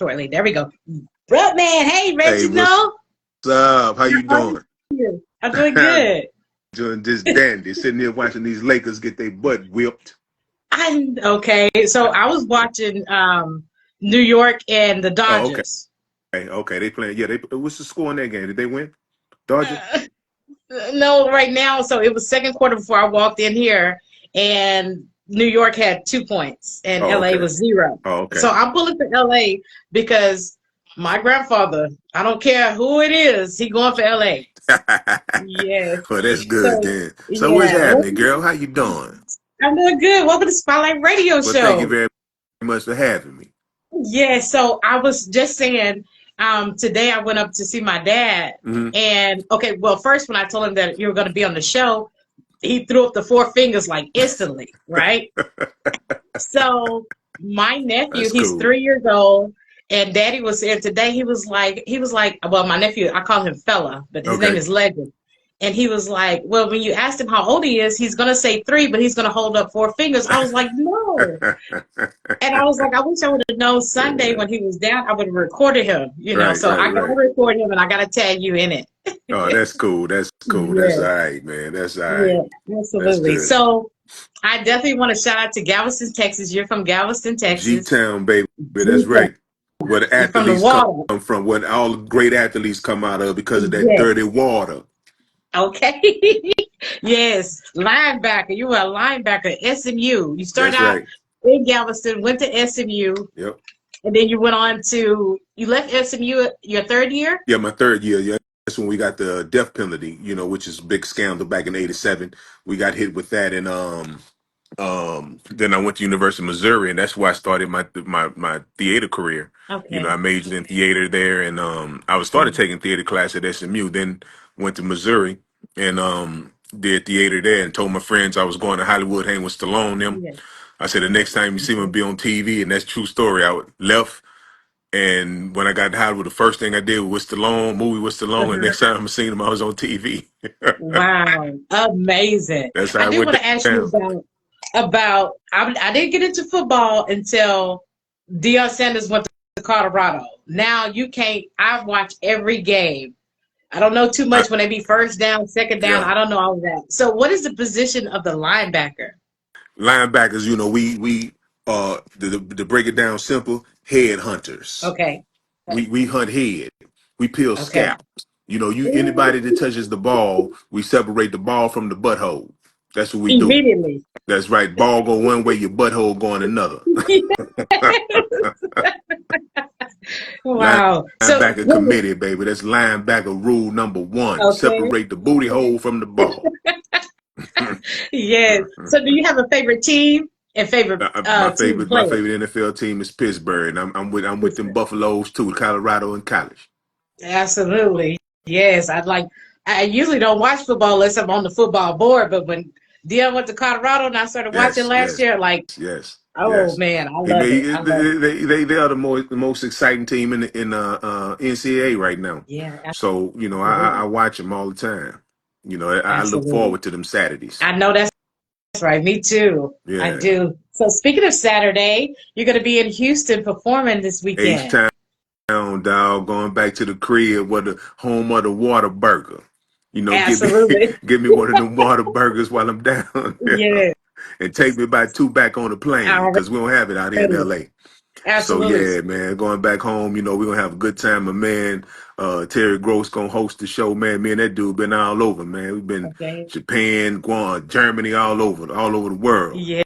shortly. There we go. Bro, man, hey, Hey, what's Reginald. up? How you How are doing? you? I'm doing good. Doing just dandy. Sitting here watching these Lakers get their butt whipped. I'm okay. So I was watching New York and the Oh, okay. Dodgers. Okay. They playing. Yeah, they. What's the score in that game? Did they win? Dodgers? Uh, no, right now. So it was second quarter before I walked in here, and New York had 2 points, and Oh, LA okay. was zero. Oh, So okay. I'm pulling for LA because my grandfather, I don't care who it is, he going for LA. Yes. Well, that's good So then. So what's yeah, happening, girl? How you doing? I'm doing good. Welcome to Spotlight Radio Well, thank you Show. very much for having me. Yeah, so I was just saying, today I went up to see my dad, Hmm. and okay, well, first when I told him that you were going to be on the show, he threw up the four fingers like instantly, right? So my nephew, That's he's cool. 3 years old, and Daddy was here today. Well, my nephew, I call him Fella, but his name Okay. is Legend. And he was like, well, when you asked him how old he is, he's gonna say three, but he's gonna hold up four fingers. I was like, no. And I was like, I wish I would have known Sunday Yeah. when he was down, I would have recorded him, Right. So Right. I gotta Right. record him and I gotta tag you in it. Oh, that's cool. That's cool. That's all Yeah, right, man. That's all right. yeah, That's absolutely. good. So I definitely want to shout out to Galveston, Texas. You're from Galveston, Texas. G-Town, baby. That's G-Town. right. Where the You're from the athletes come water. from, where all the great athletes come out of because of that Yes. dirty water. Okay. Yes. Linebacker. You were a linebacker at SMU. You started That's out right. in Galveston, went to SMU, Yep. and then you went on to, you left SMU your third year? Yeah, my third year. Yeah, that's when we got the death penalty, which is a big scandal back in '87. We got hit with that, and then I went to University of Missouri, and that's where I started my theater career. I Okay. majored in theater there, and I was started taking theater class at SMU. Then went to Missouri and did theater there, and told my friends I was going to Hollywood, hang with Stallone. Them, Yes. I said the next time you see me be on TV, and that's true story. Left, and when I got to Hollywood, the first thing I did was Stallone, movie with Stallone, and Uh-huh. next time I seen him, I was on TV. Wow. Amazing. That's how I I do went want to ask you down. about I didn't get into football until Deion Sanders went to Colorado. Now you can't I watch every game. I don't know too I, much when they be first down, second down. yeah. I don't know all of that. So what is the position of the linebacker? Linebackers, we to break it down simple, head hunters. Okay. We hunt head. We peel Okay. scalp. You anybody that touches the ball, we separate the ball from the butthole. That's what we do. Immediately. That's right. Ball go one way, your butthole going another. Wow. So Linebacker committee, baby. That's linebacker rule number one. okay. Separate the booty hole from the ball. Yes. So do you have a favorite team and favorite My team favorite my player? favorite NFL team is Pittsburgh, and I'm with them Buffaloes too, Colorado in college. Absolutely. Yes. I usually don't watch football unless I'm on the football board, but when Dion went to Colorado and I started watching Yes, last yes, year, like, yes, oh yes. man, I Hey man, love it. I love it. they are the most exciting team in NCAA right now. Yeah, So I absolutely. watch them all the time. I look Absolutely. forward to them Saturdays. I know that's right. Me too. I Yeah, do. So speaking of Saturday, you're going to be in Houston performing this H weekend. Town dog, going back to the crib, where the home of the water burger. Give me Absolutely. give me one of them water burgers while I'm down there, Yes. and take me by two back on the plane because we don't have it out here in Already. LA. So Absolutely. yeah, man, going back home, we're gonna have a good time. My man, Terry Gross gonna host the show, man. Me and that dude been all over, man. We've been Okay. Japan, Guam, Germany, all over the world. Yes.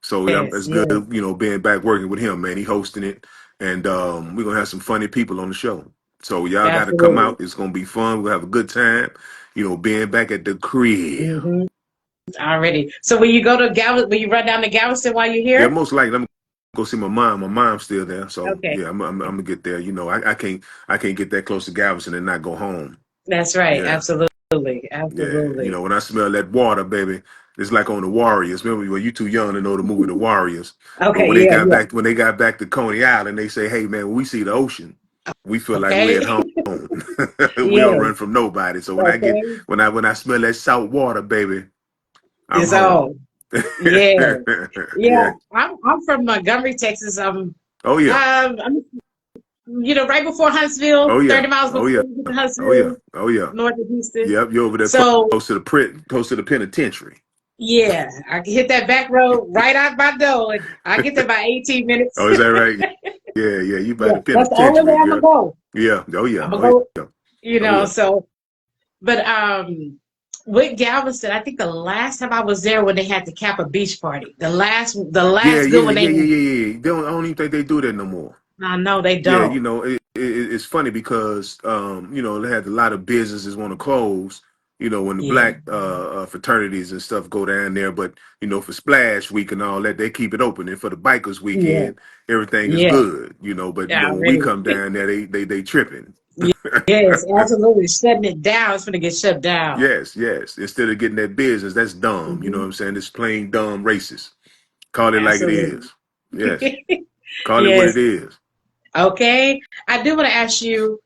So yeah, Yes. it's good, Yes. being back working with him, man. He hosting it, and we're gonna have some funny people on the show. So y'all got to come Absolutely. out. It's gonna be fun. We'll have a good time, being back at the crib. Hmm. Already. So when you go to Galveston, will you run down to Galveston while you're Yeah, here? most likely I'm gonna go see my mom. My mom's still there, so Okay. yeah, I'm gonna get there. I can't get that close to Galveston and not go home. That's right. Yeah, Absolutely. yeah. Absolutely. When I smell that water, baby, it's like on the Warriors. Remember, well, you too young to know the movie The Warriors, but Okay. when they Yeah. got Yeah. back when they got back to Coney Island, they say, "Hey, man, when we see the ocean, we feel like we're Okay. at home. We don't Yes. run from nobody." So Okay. when I smell that salt water, baby, I'm It's home. all. Yeah. Yeah. Yeah. I'm from Montgomery, Texas. Oh yeah. I'm right before Huntsville, Oh 30 yeah. miles Oh before yeah. you get to Oh yeah. Huntsville, Oh yeah. north of Houston. Yep. You're over there So close to the penitentiary. yeah, I can hit that back road right out my door, and I get there by 18 minutes. Oh, is that right? Yeah. Yeah. You by Yeah, the that's the only way penitentiary, I'm gonna girl. go. Yeah. Oh yeah. I'm gonna Oh go, yeah. Oh yeah. so. But with Galveston, I think the last time I was there when they had the Kappa Beach party, the Yeah. last good Yeah. one they Yeah. Yeah. had. Yeah. Yeah. I don't even think they do that no more. I know they Yeah, don't. it's funny because they had a lot of businesses want to close, when the Yeah, black fraternities and stuff go down there, but for Splash Week and all that, they keep it open. And for the bikers yeah, weekend, everything is yeah, good, but yeah, when we really. come down there, they tripping. Yes, absolutely. Shutting it down. It's gonna get shut down. Yes, yes. Instead of getting that business, that's dumb. You know what Hmm. I'm saying? It's plain dumb racist. Call it like it Absolutely. is. Yes. Call it what Yes. it is. Okay. I do want to ask you,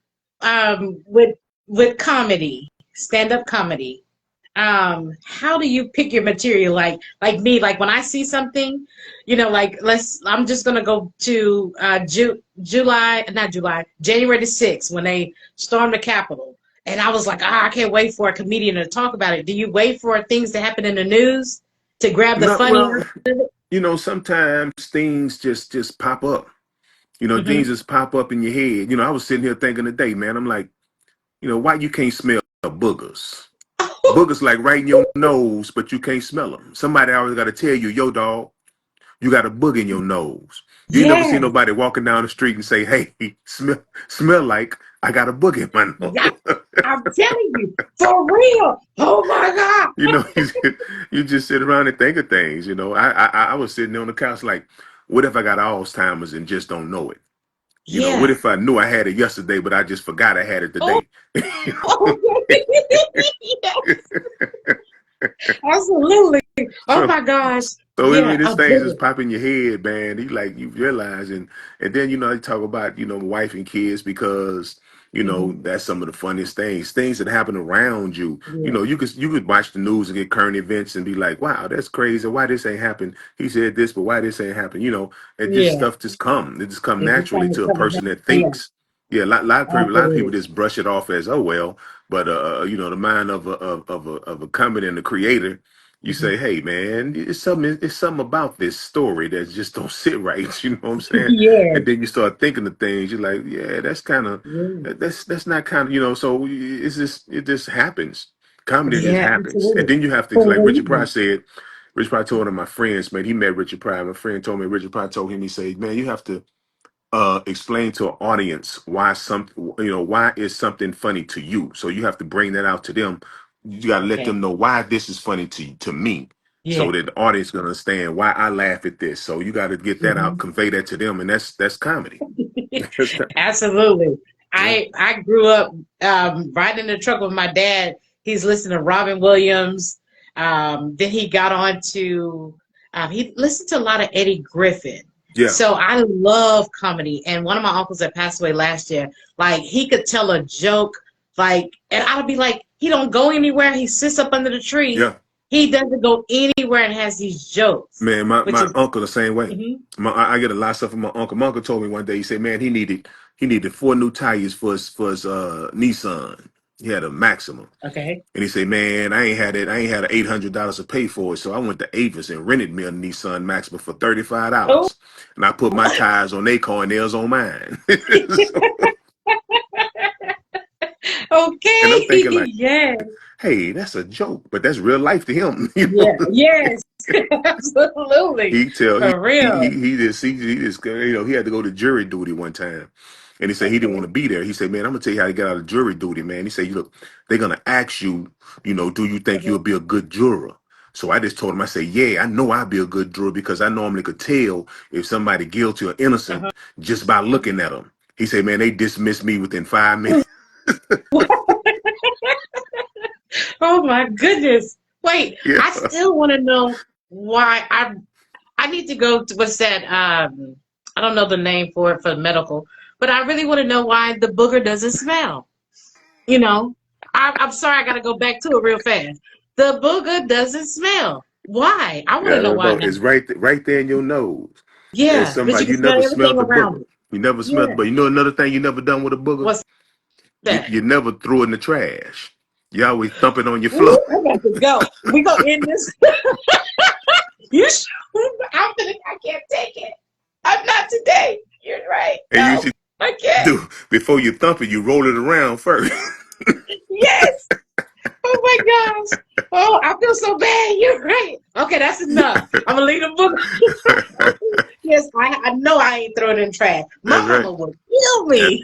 with comedy, stand-up comedy. How do you pick your material? Like me, like when I see something, like I'm just gonna go to January the 6th when they stormed the Capitol. And I was like, I can't wait for a comedian to talk about it. Do you wait for things to happen in the news to grab the No, funny out well, of it? sometimes things just pop up. Things Hmm. just pop up in your head. I was sitting here thinking today, man, I'm like, why you can't smell boogers? Boogers like right in your nose, but you can't smell them. Somebody always got to tell you, yo, dog, you got a booger in your nose. You ain't never Yeah, seen nobody walking down the street and say, hey, smell like I got a booger in my yeah. nose. I'm telling you, for real. Oh my God. You just sit around and think of things. I was sitting there on the couch like, what if I got Alzheimer's and just don't know it? What Yeah. if I knew I had it yesterday, but I just forgot I had it Oh, today? yes, absolutely. Oh so, my gosh. So I Yeah, mean, this a things just booger. pop in your head, man. You realize, and then they talk about wife and kids because Hmm. that's some of the funniest things that happen around you. Yeah, You could watch the news and get current events and be like, wow, that's crazy. Why this ain't happened? He said this, but why this ain't happened? And just yeah. stuff just come. It just come It just naturally kind of to a comes person down. that Yeah, thinks. Yeah, a lot of people absolutely. just brush it off as, oh well, but the mind of a comedy and the creator, you Hmm. say, hey man, it's something about this story that just don't sit right. You know what I'm saying? Yes, And then you start thinking of things. You're like, yeah, that's kind of yeah, that's not kind of So it just happens. Comedy just yeah, happens, and absolutely. then you have to, For like a Richard Pryor reason. said. Richard Pryor told one of my friends, man, he met Richard Pryor. My friend told me Richard Pryor told him, he said, man, you have to explain to an audience why is something funny to you. So you have to bring that out to them. You got to let Okay. them know why this is funny to me, Yeah. so that the audience can understand why I laugh at this. So you got to get that out, Hmm. convey that to them, and that's comedy. That's Absolutely. yeah, I grew up riding in the truck with my dad. He's listening to Robin Williams. Then he got on to he listened to a lot of Eddie Griffin. yeah, So I love comedy. And one of my uncles that passed away last year, like he could tell a joke, and I'd be like, he don't go anywhere. He sits up under the tree. yeah. He doesn't go anywhere and has these jokes, Man, my, which my is uncle the same way. mhm, I get a lot of stuff from my uncle. My uncle told me one day. He said, "Man, he needed 4 new tires for his Nissan. He had a Maxima, okay. and he said, "Man, I ain't had it. I ain't had $800 to pay for it. So I went to Avis and rented me a Nissan Maxima for Oh, $35, and I put my tires on their car and theirs on mine." So, and I'm okay. thinking like, Yes. "Hey, that's a joke, but that's real life to him." Yeah. Yes. Absolutely. He tell For real. he had to go to jury duty one time, and he said he didn't want Okay. to be there. He said, "Man, I'm gonna tell you how to get out of jury duty, man." He said, "You look, they're gonna ask you, do you think Uh-huh. you'll be a good juror?" So I just told him, I said, "Yeah, I know I'll be a good juror because I normally could tell if somebody guilty or Uh-huh. innocent just by looking at them." He said, "Man, they dismissed me within 5 minutes." Oh my goodness. Wait, Yeah, I still want to know why I need to go to what's that? I don't know the name for it for medical, but I really want to know why the booger doesn't smell. You know, I'm sorry, I got to go back to it real fast. The booger doesn't smell. Why? I want yeah, to I know don't why know. now. It's right there in your nose. There's Yeah, but you somebody can you smell never everything smelled the around booger. it. You never smelled, Yeah. but you know another thing you never done with a booger? What's You that? you never threw it in the trash. You always thump it on your floor. Ooh, I got to go. We gonna end this. You should. I can't take it. I'm not today. You're right. And you No, should I can't. do before you thump it, you roll it around first. Yes. Oh my gosh. Oh, I feel so bad. You're right. Okay, that's enough. I'm gonna leave the book. Yes, I know I ain't throwing it in trash. My That's right. mama would kill That's me.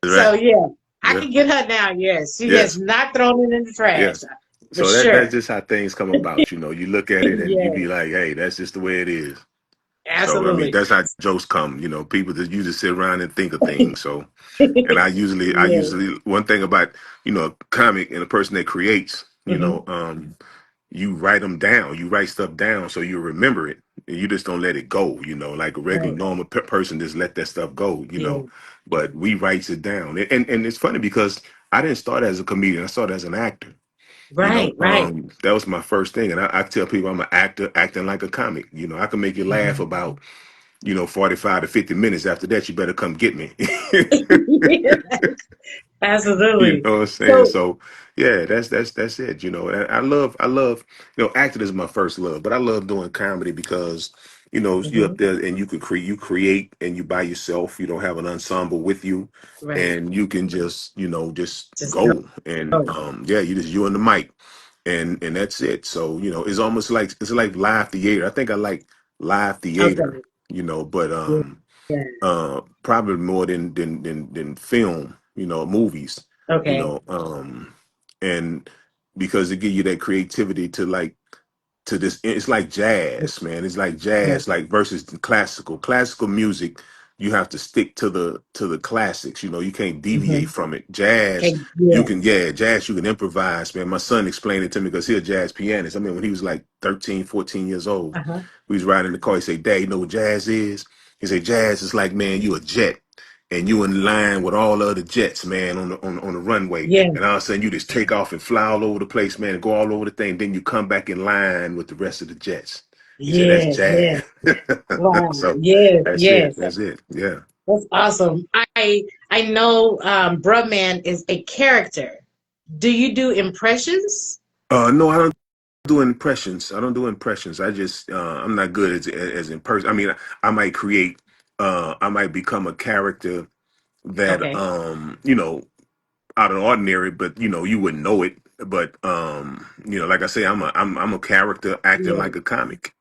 right. So yeah, I Yeah. can get her now. Yes, she has Yes. not thrown it in the trash Yes. for So that's sure. just how things come about. You look at it and you Yes, be like, hey, that's just the way it is. So I mean, absolutely. that's how jokes come. People that you just sit around and think of things. So and I Yeah. usually one thing about a comic and a person that creates, Hmm. you write them down. You write stuff down so you remember it, and you just don't let it go. Like a regular Right. normal person just let that stuff go. Yeah. But we writes it down, and it's funny because I didn't start as a comedian. I started as an actor. Right. Right. That was my first thing, and I tell people I'm an actor acting like a comic. I can make you laugh Mhm. about 45 to 50 minutes. After that, you better come get me. You Absolutely. know what I'm saying? So. So yeah, that's it. And I love acting is my first love, but I love doing comedy because you up Mhm. there and you create and you by yourself. You don't have an ensemble with you, Right. and you can just Just go. go and yeah, you and the mic, and that's it. So it's almost like it's like live theater. I think I like live theater. Okay. But Yeah. Yeah. probably more than film, movies, you Okay. know, um, and because it give you that creativity to this. It's like jazz, man. It's like Yeah. jazz, like versus the classical music. You have to stick to the classics. You can't deviate Hmm. from it. Jazz, Okay. Yeah. jazz, you can improvise, man. My son explained it to me because he's a jazz pianist. I mean, when he was like 13, 14 years old, Uh-huh. we was riding in the car. He said, Dad, you know what jazz is? He said, jazz is like, man, you a jet and you in line with all the other jets, man, on the runway. Yeah. And all of a sudden you just take off and fly all over the place, man, and go all over the thing. Then you come back in line with the rest of the jets. He said, that's Yes. jazz. Yes. Wow. So Yes. that's it. Yes. That's it. Yeah. That's awesome. I know Brubman is a character. Do you do impressions? No, I don't do impressions. I don't do impressions. I'm not good as in person. I mean, I might create. I might become a character that Okay. out of the ordinary, but you wouldn't know it. But like I say, I'm a character acting Yeah. like a comic.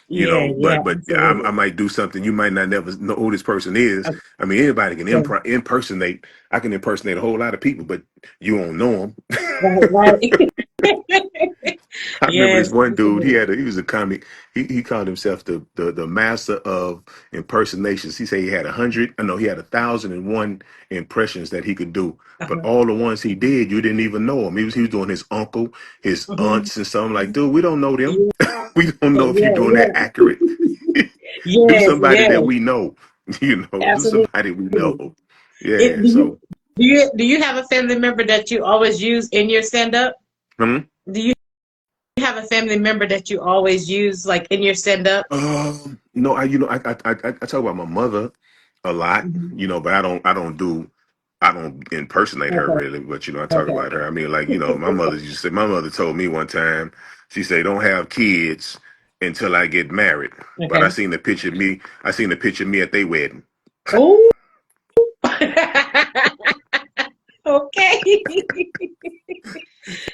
Yeah. Yeah. But I Absolutely. might do something you might not never know who this person is. I mean, anybody can Okay. impersonate. I can impersonate a whole lot of people, but you won't know them. Right. Right. I remember this Yes. one dude. Absolutely. He was a comic. He called himself the master of impersonations. He said he had 100. I know he had 1,001 impressions that he could do. But Uh-huh. all the ones he did, you didn't even know him. He was doing his uncle, his Mhm. aunts, and stuff. I'm like, dude, we don't know them. Yeah. We don't know if you're Yeah. doing that Yeah. accurate. Do Yes. somebody that Yes. we know. Do Absolutely. somebody we know. It, Yeah. do you So. do you have a family member that you always use in your stand up? hmm? Do you have a family member that you always use like in your stand up? No, I talk about my mother a lot, Hmm. but I don't impersonate her Okay. really, but I talk Okay. about her. I mean, like, my mother told me one time, she said, don't have kids until I get married. But Okay. I seen the picture of me at their wedding. Oh. Okay.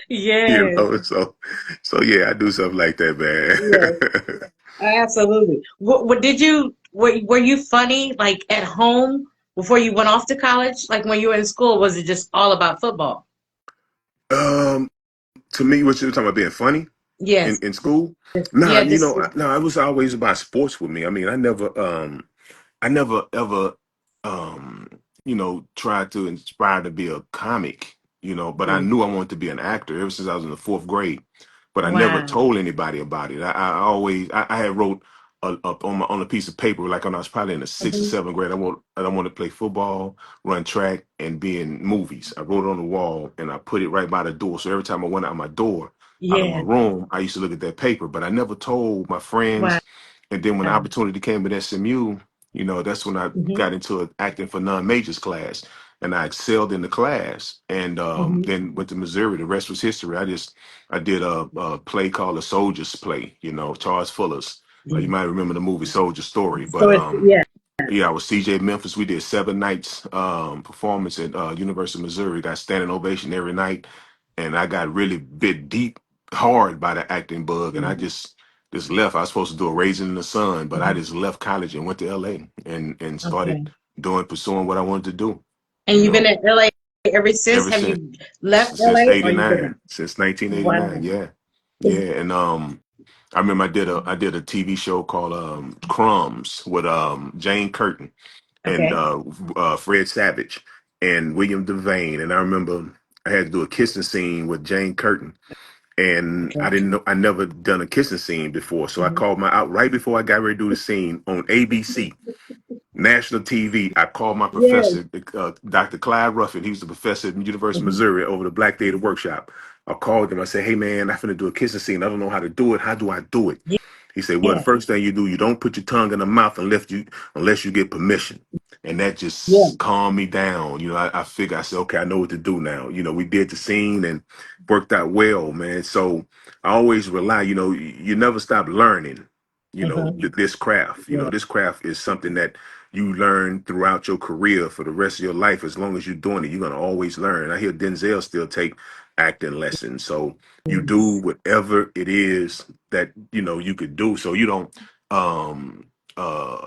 Yes. So yeah, I do stuff like that, Yes. man. Absolutely. What did you were you funny like at home before you went off to college? Like when you were in school, was it just all about football? um, to me, what you're talking about being funny in, Yes. in school? Nah, Yeah, just no, it was always about sports with me. I mean, I never ever, um, tried to inspire to be a comic, but I mm, knew I wanted to be an actor ever since I was in the fourth grade. But I never wow. told anybody about it. I had wrote up on a piece of paper, like when I was probably in the sixth or Mhm. seventh grade. I want to play football, run track, and be in movies. I wrote it on the wall and I put it right by the door. So every time I went out my door, out of my Yeah. room, I used to look at that paper. But I never told my Wow. friends. And then when the opportunity came at SMU, You know, that's when I Hmm. got into an acting for non-majors class, and I excelled in the class. And Hmm. then went to Missouri. The rest was history. I did a play called a Soldier's Play. You know, Charles Fuller's. You might remember the movie Soldier Story, So but it's, yeah. yeah, I was CJ Memphis. We did 7 nights performance at University of Missouri. Got standing ovation every night, and I got really bit deep hard by the acting bug, and I just left. I was supposed to do a Raisin in the Sun, but I Hmm. just left college and went to LA and started Okay. pursuing what I wanted to do. And You you've been know, at LA ever since? ever Have since you left since LA or you been '89, there? since 1989. Wow. Yeah, yeah, and I remember I did a TV show called Crumbs with Jane Curtin and Okay. Fred Savage and William Devane. And I remember I had to do a kissing scene with Jane Curtin, and I Okay. didn't know I never done a kissing scene before, so I Hmm. called my out right before I got ready to do the scene on ABC. National TV. I called my Yes. professor, Dr. Clyde Ruffin. He was the professor at the University of Hmm. Missouri over the Black Data Workshop. I called him. I said, "Hey man, I'm finna do a kissing scene. I don't know how to do it. How do I do it?" He said, "Well, the Yeah. first thing you do, you don't put your tongue in the mouth unless you get permission." And that Yeah. just calmed me down. You know, I figured I said, "Okay, I know what to do now." You know, we did the scene and worked out well, man. So I always rely. You know, you never stop learning. You know, Hmm. this craft. You know, Yeah. this craft is something that you learn throughout your career for the rest of your life. As long as you're doing it, you're gonna always learn. I hear Denzel still take acting lessons. So you do Yes. whatever it is that you could do. So you don't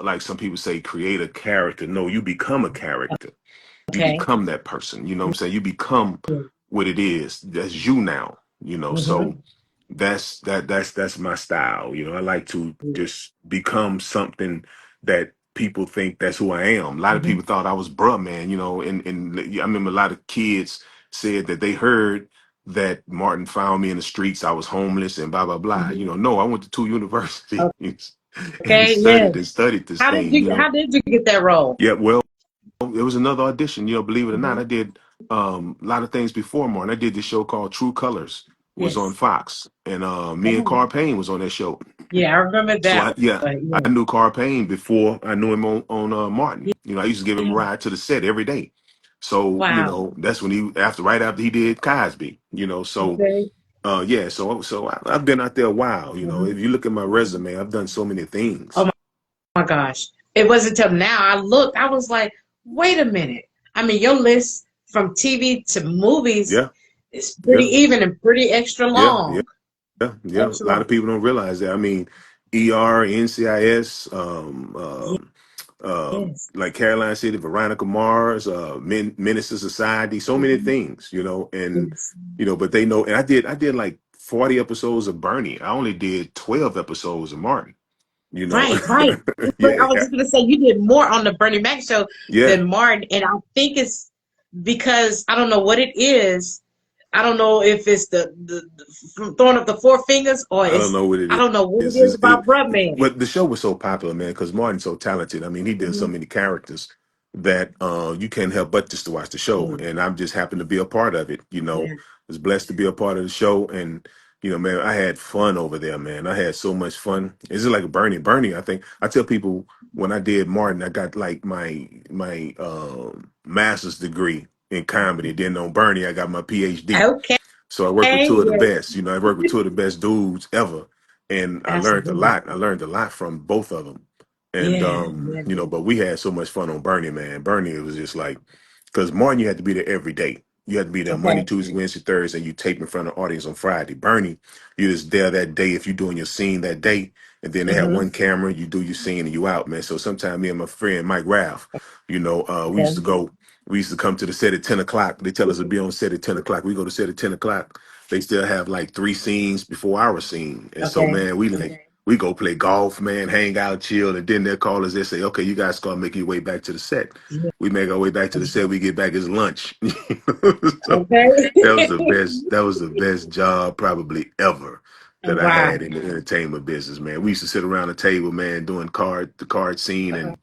like some people say create a character. No, you become a character. You Okay. become that person. You know what I'm saying? You become Yeah. what it is. That's you now. So Hmm. that's my style. I like to just become something that people think that's who I am. A lot of Hmm. people thought I was bruh man, and I remember a lot of kids said that they heard that Martin found me in the streets, I was homeless and blah blah blah. Hmm. No, I went to 2 universities and Okay. Yeah. studied this How did thing. you how did you get that role? Yeah, well, it was another audition, believe it or not. Hmm. I did a lot of things before Martin. I did this show called True Colors. It was on Yes. Fox, and me and Oh, Carl Payne was on that show. yeah, I remember So that one. I Yeah. knew Carl Payne before I knew him on Martin. I used to give him a ride to the set every day. So Wow. that's when right after he did Cosby. So Okay. yeah, I've been out there a while. If Hmm. you look at my resume, I've done so many Oh things. my gosh. It wasn't until now I looked, I was like, wait a minute. I mean, your list from TV to movies Yeah, is pretty yeah, even and pretty extra yeah, yeah. long. Yeah, yeah. A Extra lot of long. people don't realize that. I mean, ER, NCIS, Yes. like Caroline City, Veronica Mars, Minister Society, so many Mhm. things, and Yes. but they know. And I did like 40 episodes of Bernie. I only did 12 episodes of Martin. You know, Right, right. But I was yeah, just gonna say you did more on the Bernie Mac show yeah. than Martin, and I think it's because I don't know what it is. I don't know if it's the from throwing up the four fingers or I don't it's know what I it don't know what it is. is about Brubman. But the show was so popular, man, because Martin's so talented. I mean, he did so Hmm. many characters that you can't help but just to watch the show. Yeah, And I'm just happen to be a part of it. yeah. I was blessed to be a part of the show, and man, I had fun over there, man. I had so much fun. It's just like Bernie. Bernie, I think I tell people when I did Martin, I got like my master's degree in comedy. Then on Bernie, I got my PhD. Okay. So I work with two of the Yes. best. I work with two of the best dudes ever, and I learned a Absolutely. lot. I learned a lot from both of them, and Yeah. Yeah. but we had so much fun on Bernie, man. Bernie, it was just like because Martin, you had to be there every day. You had to be there Monday, Okay. Tuesday, Wednesday, Thursday, and you tape in front of the audience on Friday. Bernie, you just there that day if you're doing your scene that day, and then they have Hmm. one camera, you do your scene and you out, man. So sometimes me and my friend Mike Ralph, we used to Okay. go. We used to come to the set at 10 o'clock. They tell us to be on set at 10 o'clock. We go to set at 10 o'clock. They still have like 3 scenes before our scene. And so, Okay. man, we go play golf, man, hang out, chill. And then they'll call us. They say, okay, you guys start making your way back to the set. Yeah. We make our way back to the set. We get back as lunch. So Okay. that was the best. That was the best job probably ever that I Wow. had in the entertainment business, man. We used to sit around the table, man, doing the card scene. And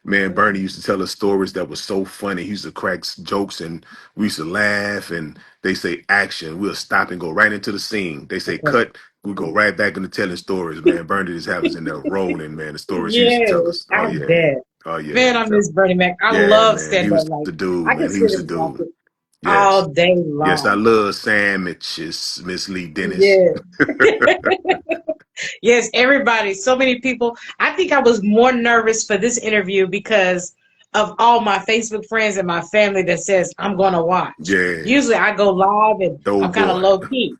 man, Bernie used to tell us stories that was so funny. He used to crack jokes and we used to laugh. And they say action. We'll stop and go right into the scene. They say Okay. cut. We go right back into telling stories, man. Bernie just have us in there rolling, man. The stories he used to tell Yes, us. Oh, I yeah. bet. Oh yeah. Man, I miss Bernie Mac. I Yeah, love man. He stand up. was Like the dude, I can man. He sit was the and watch dude. it Yes. all day Yes, I long. love sandwiches, Miss Lee Dennis. Yeah. Yes, everybody. So many people. I think I was more nervous for this interview because of all my Facebook friends and my family that says I'm going to watch. Yeah. Usually I go live and Oh I'm kind of boy. low key.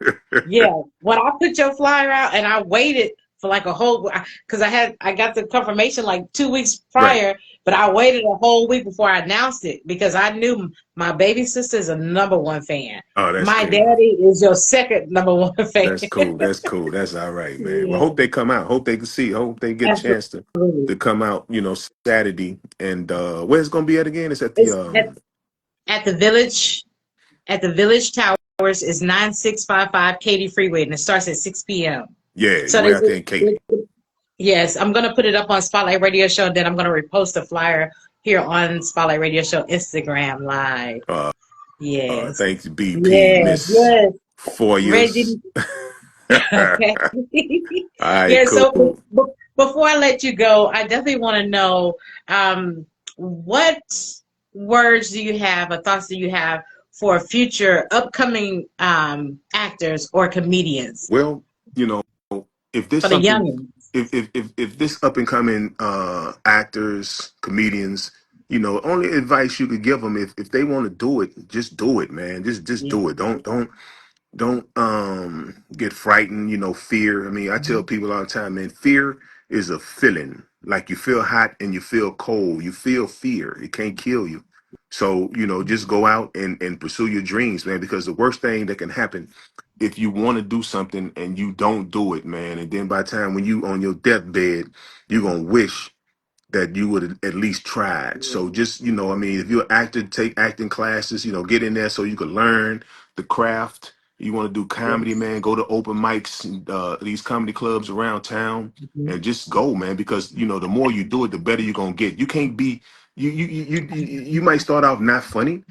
Yeah. When I put your flyer out and I waited for like a whole, because I got the confirmation like 2 weeks Right. prior, but I waited a whole week before I announced it because I knew my baby sister is a #1 fan. Oh, that's My cool. daddy is your second #1 fan. That's cool. That's cool. That's all right, man. Well, Yeah, hope they come out. Hope they can see. Hope they get a chance absolutely. to come out, Saturday. And where's it gonna be at again? It's at the It's at the Village Towers is 9655 Katy Freeway, and it starts at 6 p.m. yeah, So way out there in Katy. yes, I'm gonna put it up on Spotlight Radio Show, and then I'm gonna repost the flyer here on Spotlight Radio Show Instagram Live. Uh Yes, thanks BP, yes, Miss yes. Foyers. Reggie. All Okay. right, Yeah. So cool. before I let you go, I definitely want to know what words do you have or thoughts do you have for future upcoming actors or comedians Well, you know, if there's for the something, youngins? if this up and coming actors, comedians, only advice you could give them, if they want to do it, just do it, man. Just Yeah. do it. Don't get frightened, fear. I mean, I tell Mhm. people all the time, man, fear is a feeling. Like you feel hot and you feel cold. You feel fear. It can't kill you. So, just go out and pursue your dreams, man, because the worst thing that can happen if you want to do something and you don't do it, man, and then by the time when you on your deathbed, you're gonna wish that you would at least tried. So just, I mean, if you're an actor, take acting classes, get in there so you can learn the craft. You want to do comedy, Yes. man, go to open mics, these comedy clubs around town Mhm. and just go, man, because, the more you do it, the better you're going to get. You can't be, you might start off not funny,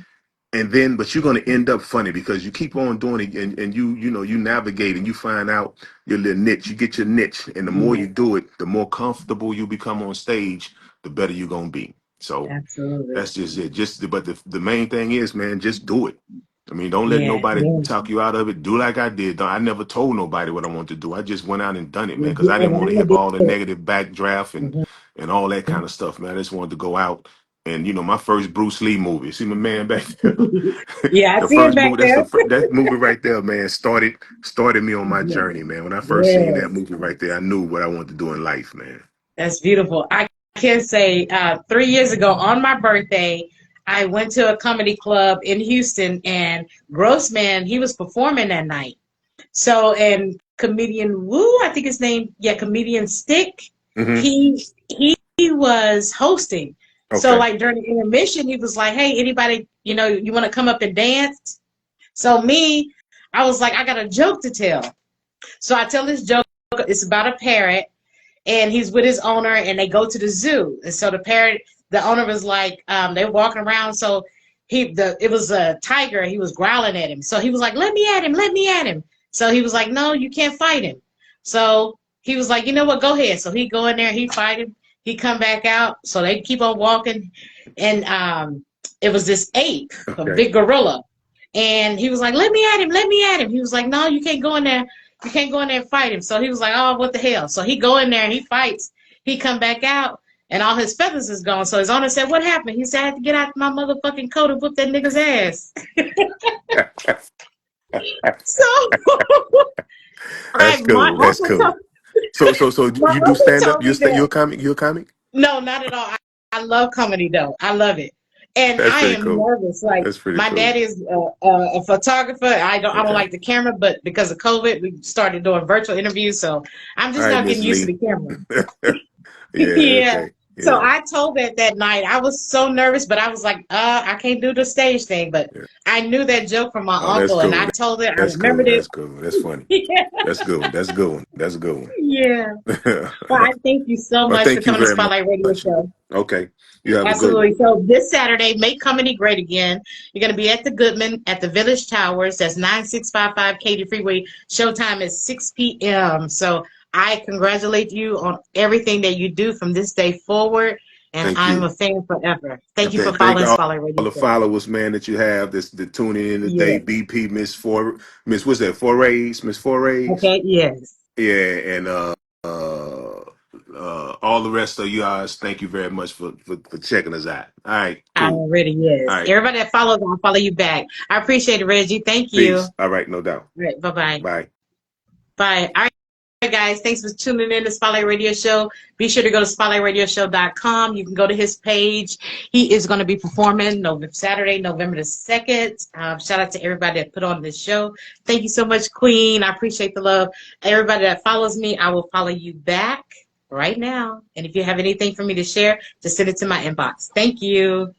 and then but you're going to end up funny because you keep on doing it, and you navigate and you find out your little niche. You get your niche, and the more Yeah, you do it, the more comfortable you become on stage, the better you're going to be. So absolutely. that's just it. But the main thing is, man, just do it. I mean, don't let Yeah, nobody yeah. talk you out of it. Do like I did. I never told nobody what I wanted to do. I just went out and done it, man, because I And didn't want to I hear did all the it. negative backdraft and Mhm. and all that kind of stuff, man. I just wanted to go out and my first Bruce Lee movie. See my man back there. Yeah, I The see it first back movie. there. That movie right there, man. Started me on my journey, man. When I first seen that Yes. movie right there, I knew what I wanted to do in life, man. That's beautiful. I can say 3 years ago on my birthday, I went to a comedy club in Houston, and Grossman, he was performing that night. So, and comedian Woo, I think his name, yeah, comedian Stick, Hmm. he was hosting. So, Okay. like during the intermission, he was like, "Hey, anybody, you want to come up and dance?" So me, I was like, I got a joke to tell. So I tell this joke. It's about a parrot, and he's with his owner, and they go to the zoo. And so the owner was like, they're walking around. So it was a tiger. He was growling at him. So he was like, let me at him, let me at him. So he was like, no, you can't fight him. So he was like, you know what, go ahead. So he go in there, he fight him. He come back out. So they keep on walking. And it was this ape, a Okay. big gorilla. And he was like, let me at him, let me at him. He was like, no, you can't go in there. You can't go in there and fight him. So he was like, oh, what the hell? So he go in there and he fights. He come back out and all his feathers is gone. So his owner said, what happened? He said, I had to get out my motherfucking coat and whoop that nigga's ass. So That's my cool. That's uncle cool. told So my you do uncle stand up? told me You're that. a comic? You're a comic? No, not at all. I love comedy though. I love it. And That's I pretty am cool. nervous. Like That's pretty my cool. dad is a photographer. I don't Okay. like the camera, but because of COVID, we started doing virtual interviews. So I'm All just right, now Miss getting used to Lee. the camera. Yeah. Yeah. Okay. So Yeah. I told that night. I was so nervous, but I was like, I can't do the stage thing. But Yeah. I knew that joke from my Oh, that's uncle, and cool. I told it. I That's cool. remembered it. That's cool. That's funny. Yeah. That's good. That's a good one. That's a good Yeah. one. Well, I thank you so Well, much for thank you coming to very Spotlight Radio much. Show. Okay. You have a good one. Absolutely. So this Saturday, make comedy great again. You're going to be at the Goodman at the Village Towers. That's 9655 Katy Freeway. Showtime is 6 p.m. So I congratulate you on everything that you do from this day forward. and Thank I'm you. a fan forever. Thank And you for thank following Spotlight all Radio the Show. followers, man, that you have that tuning in today. Yes. BP, Miss, what's that? Forays, Miss Forays. Okay. Yes. Yeah, and all the rest of you guys, thank you very much for checking us out. All right, I cool. already All yes. right, Everybody that follows, I'll follow you back. I appreciate it, Reggie. Thank you. peace. All All right, no doubt. right. Bye-bye. Bye. Bye. All right, guys. Thanks for tuning in to Spotlight Radio Show. Be sure to go to spotlightradioshow.com. You can go to his page. He is going to be performing Saturday, November the 2nd. Shout out to everybody that put on this show. Thank you so much, Queen. I appreciate the love. Everybody that follows me, I will follow you back right now. And if you have anything for me to share, just send it to my inbox. Thank you.